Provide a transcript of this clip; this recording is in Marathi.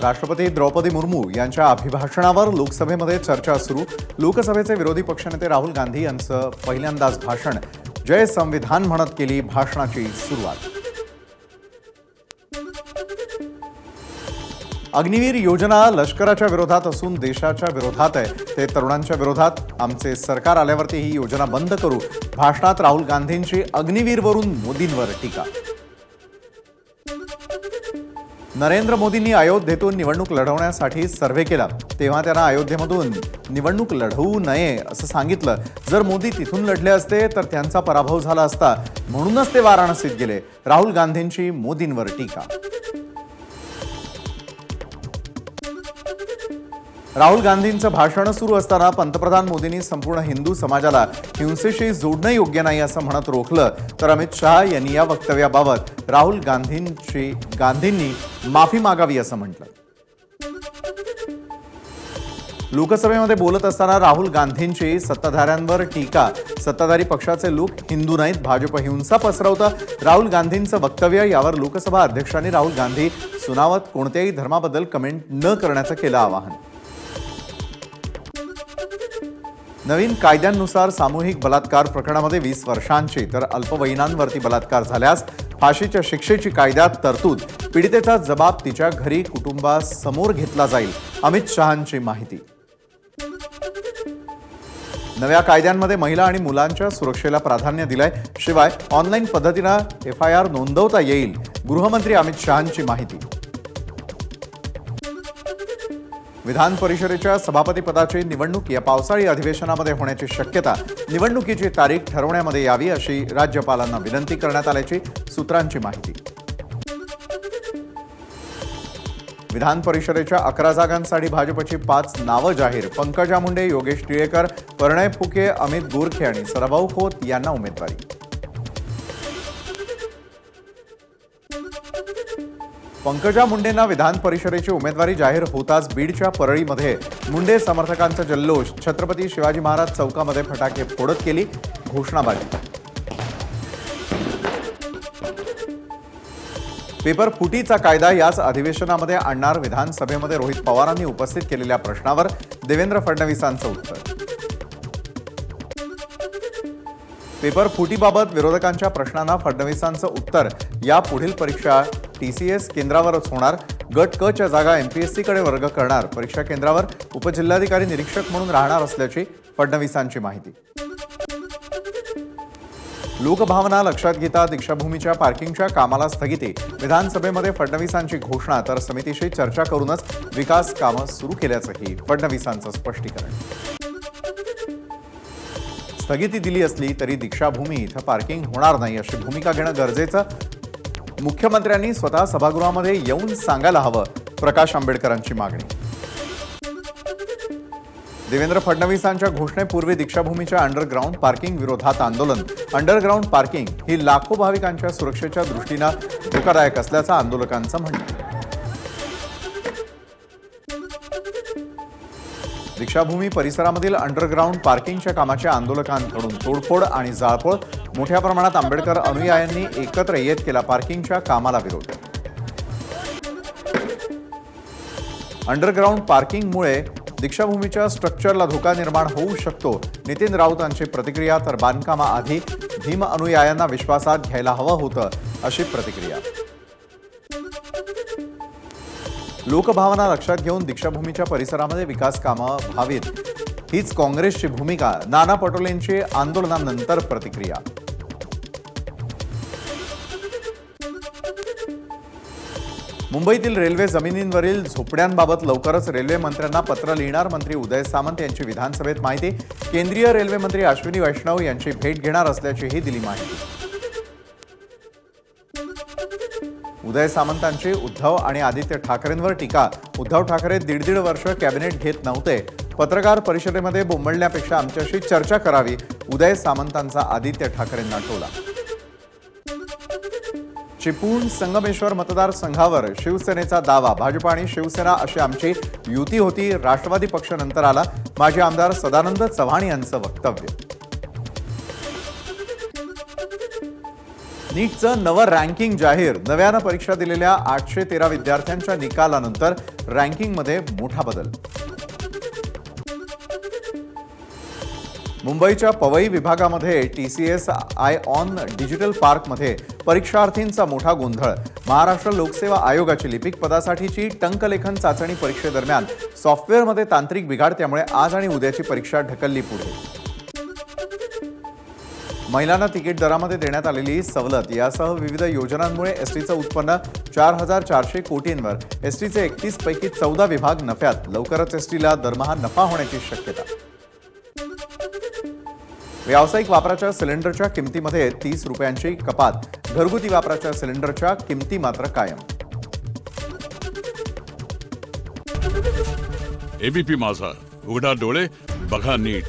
राष्ट्रपती द्रौपदी मुर्मू यांच्या अभिभाषणावर लोकसभेमध्ये चर्चा सुरू। लोकसभेचे विरोधी पक्षनेते राहुल गांधी यांचं पहिल्यांदाच भाषण। जय संविधान म्हणत केली भाषणाची सुरुवात। अग्निवीर योजना लष्कराच्या विरोधात असून देशाच्या विरोधात आहे, ते तरुणांच्या विरोधात। आमचे सरकार आल्यावरती ही योजना बंद करू। भाषणात राहुल गांधींची अग्निवीरवरून मोदींवर टीका। नरेंद्र मोदींनी अयोध्येतून निवडणूक लढवण्यासाठी सर्व्हे केला, तेव्हा त्यांना अयोध्येमधून निवडणूक लढवू नये असं सांगितलं। जर मोदी तिथून लढले असते तर त्यांचा पराभव झाला असता, म्हणूनच ते वाराणसीत गेले। राहुल गांधींची मोदींवर टीका। राहुल गांधींचं भाषण सुरू असताना पंतप्रधान मोदींनी संपूर्ण हिंदू समाजाला हिंसेशी जोडणं योग्य नाही असं म्हणत रोखलं, तर अमित शहा यांनी या वक्तव्याबाबत राहुल गांधींनी माफी मागावी असं म्हटलं। लोकसभेमध्ये बोलत असताना राहुल गांधींची सत्ताधाऱ्यांवर टीका। सत्ताधारी पक्षाचे लोक हिंदू नाहीत, भाजप हिंसा पसरवतं, राहुल गांधींचं वक्तव्य। यावर लोकसभा अध्यक्षांनी राहुल गांधी सुनावत कोणत्याही धर्माबद्दल कमेंट न करण्याचं केलं आवाहन। नवीन कायद्यांनुसार सामूहिक बलात्कार प्रकरणामध्ये 20 वर्षांची तर अल्पवयीनांवरती बलात्कार झाल्यास फाशीच्या शिक्षेची कायद्यात तरतूद। पीडितेचा जबाब तिच्या घरी कुटुंबासमोर घेतला जाईल, अमित शहांची माहिती। नव्या कायद्यांमध्ये महिला आणि मुलांच्या सुरक्षेला प्राधान्य दिलंय, शिवाय ऑनलाईन पद्धतीने FIR नोंदवता येईल, गृहमंत्री अमित शहांची माहिती। विधान परिषदेच्या सभापतीपदाची निवडणूक या पावसाळी अधिवेशनामध्ये होण्याची शक्यता। निवडणुकीची तारीख ठरवण्यामध्ये यावी अशी राज्यपालांना विनंती करण्यात आल्याची सूत्रांची माहिती। विधान परिषदेच्या 11 जागांसाठी भाजपची 5 नावं जाहीर। पंकजा मुंडे, योगेश टिळेकर, प्रणय फुके, अमित गोरखे आणि सदाभाऊ खोत यांना उमेदवारी। पंकजा मुंडेंना विधान परिषदेची उमेदवारी जाहीर होताच बीडच्या परळीमध्ये मुंडे समर्थकांचा जल्लोष। छत्रपती शिवाजी महाराज चौकामध्ये फटाके फोडत केली घोषणाबाजी। पेपर फुटीचा कायदा याच अधिवेशनामध्ये आणणार। विधानसभेमध्ये रोहित पवारांनी उपस्थित केलेल्या प्रश्नावर देवेंद्र फडणवीसांचं उत्तर। पेपर फुटीबाबत विरोधकांच्या प्रश्नांना फडणवीसांचं उत्तर। या पुढील परीक्षा TCS केंद्रावरच होणार। गट क च्या जागा MPSC कडे वर्ग करणार। परीक्षा केंद्रावर उपजिल्हाधिकारी निरीक्षक म्हणून राहणार असल्याची फडणवीसांची माहिती। लोकभावना लक्षात घेता दीक्षाभूमीच्या पार्किंगच्या कामाला स्थगिती। विधानसभेमध्ये फडणवीसांची घोषणा, तर समितीशी चर्चा करूनच विकास कामं सुरू केल्याचंही फडणवीसांचं स्पष्टीकरण। स्थगिती दिली असली तरी दीक्षाभूमी इथं पार्किंग होणार नाही अशी भूमिका घेणं गरजेचं। मुख्यमंत्र्यांनी स्वतः सभागृहामध्ये येऊन सांगायला हवं, प्रकाश आंबेडकरांची मागणी। देवेंद्र फडणवीसांच्या घोषणेपूर्वी दीक्षाभूमीच्या अंडरग्राऊंड पार्किंग विरोधात आंदोलन। अंडरग्राऊंड पार्किंग ही लाखो भाविकांच्या सुरक्षेच्या दृष्टीनं धोकादायक असल्याचं आंदोलकांचं म्हणणं। दीक्षाभूमी परिसरामधील अंडरग्राऊंड पार्किंगच्या कामाच्या आंदोलकांकडून तोडफोड आणि जाळपोळ। मोठ्या प्रमाणात आंबेडकर अनुयायांनी एकत्र येत केला पार्किंगच्या कामाला विरोध। अंडरग्राऊंड पार्किंगमुळे दीक्षाभूमीच्या स्ट्रक्चरला धोका निर्माण होऊ शकतो। नितीन राऊतांची प्रतिक्रिया, तर बांधकामाआधी भीम अनुयायांना विश्वासात घ्यायला हवं होतं अशी प्रतिक्रिया। लोकभावना लक्षात घेऊन दीक्षाभूमीच्या परिसरामध्ये विकास कामं व्हावीत, हीच काँग्रेसची भूमिका। नाना पटोलेंची आंदोलनानंतर प्रतिक्रिया। मुंबईतील रेल्वे जमिनींवरील झोपड्यांबाबत लवकरच रेल्वे मंत्र्यांना पत्र लिहिणार। मंत्री उदय सामंत यांची विधानसभेत माहिती। केंद्रीय रेल्वे मंत्री अश्विनी वैष्णव यांची भेट घेणार असल्याचीही दिली माहिती। उदय सामंतांची उद्धव आणि आदित्य ठाकरेंवर टीका। उद्धव ठाकरे 1.5 वर्ष कॅबिनेट घेत नव्हते, पत्रकार परिषदेमध्ये बोंबलण्यापेक्षा आमच्याशी चर्चा करावी, उदय सामंतांचा आदित्य ठाकरेंना टोला। चिपळूण संगमेश्वर मतदारसंघावर शिवसेनेचा दावा। भाजप आणि शिवसेना अशी आमची युती होती, राष्ट्रवादी पक्ष नंतर आला, माजी आमदार सदानंद चव्हाण यांचं वक्तव्य। नीटचं नवं रँकिंग जाहीर. नव्यानं परीक्षा दिलेल्या 813 विद्यार्थ्यांच्या निकालानंतर रँकिंगमध्ये मोठा बदल. मुंबईच्या पवई विभागामध्ये TCS आय-ऑन डिजिटल पार्कमध्ये परीक्षार्थींचा मोठा गोंधळ. महाराष्ट्र लोकसेवा आयोगाची लिपिक पदासाठीची टंकलेखन चाचणी परीक्षेदरम्यान सॉफ्टवेअरमध्ये तांत्रिक बिघाड, त्यामुळे आज आणि उद्याची परीक्षा ढकलली पुढे. महिलांना तिकीट दरामध्ये देण्यात आलेली सवलत यासह विविध योजनांमुळे एसटीचं उत्पन्न 4400 कोटींवर. एसटीचे 31 पैकी 14 विभाग नफ्यात. लवकरच एसटीला दरमहा नफा होण्याची शक्यता. व्यावसायिक वापराच्या सिलेंडरच्या किमतीमध्ये 30 रुपयांची कपात. घरगुती वापराच्या सिलेंडरच्या किमती मात्र कायम. एबीपी माझा, उघडा डोळे बघा नीट.